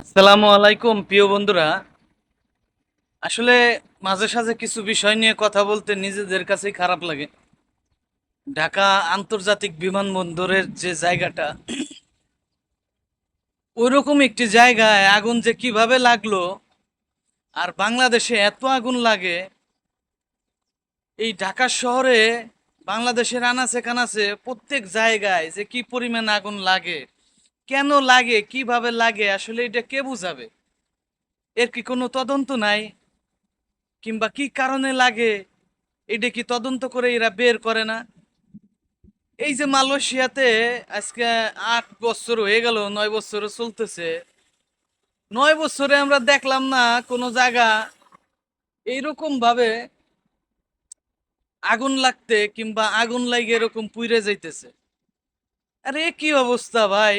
আসসালামু আলাইকুম প্রিয় বন্ধুরা। আসলে মাঝে সাঝে কিছু বিষয় নিয়ে কথা বলতে নিজেদের কাছেই খারাপ লাগে। ঢাকা আন্তর্জাতিক বিমানবন্দরের যে জায়গাটা, ওইরকম একটি জায়গায় আগুন যে কিভাবে লাগলো, আর বাংলাদেশে এত আগুন লাগে, এই ঢাকা শহরে বাংলাদেশের আনাচে কানাচে প্রত্যেক জায়গায় যে কি পরিমাণ আগুন লাগে, কেন লাগে, কিভাবে লাগে, আসলে এটা কে বুঝাবে? এর কি কোনো তদন্ত নাই? কিংবা কি কারণে লাগে, এটা কি তদন্ত করে এরা বের করে না? এই যে মালয়েশিয়াতে আজকে 8 বছর হয়ে গেল, 9 বছরও চলতেছে। 9 বছরে আমরা দেখলাম না কোনো জায়গা এইরকম ভাবে আগুন লাগতে, কিংবা আগুন লাগে এরকম পুইরে যাইতেছে। আরে কি অবস্থা ভাই!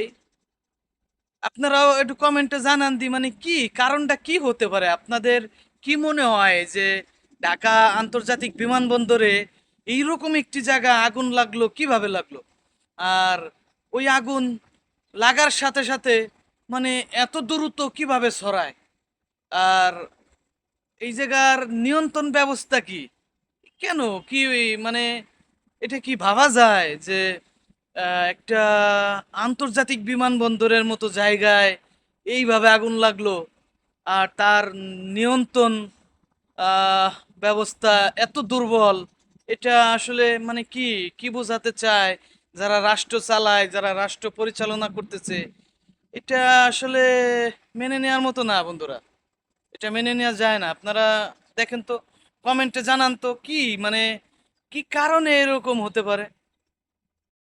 আপনারাও একটু কমেন্টে জানান দি, মানে কি কারণটা কি হতে পারে? আপনাদের কি মনে হয় যে ঢাকা আন্তর্জাতিক বিমানবন্দরে এইরকম একটি জায়গা আগুন লাগলো, কিভাবে লাগলো? আর ওই আগুন লাগার সাথে সাথে মানে এত দ্রুত কিভাবে ছড়ায়? আর এই জায়গার নিয়ন্ত্রণ ব্যবস্থা কি? কেন, কি মানে এটা কি ভাবা যায় যে একটা আন্তর্জাতিক বিমানবন্দরের মতো জায়গায় এইভাবে আগুন লাগলো, আর তার নিয়ন্ত্রণ আহ, ব্যবস্থা এত দুর্বল? এটা আসলে মানে কি কি বোঝাতে চায় যারা রাষ্ট্র চালায়, যারা রাষ্ট্র পরিচালনা করতেছে? এটা আসলে মেনে নেওয়ার মতো না বন্ধুরা। এটা মেনে নেওয়া যায় না। আপনারা দেখেন তো, কমেন্টে জানান তো কি মানে কি কারণে এরকম হতে পারে।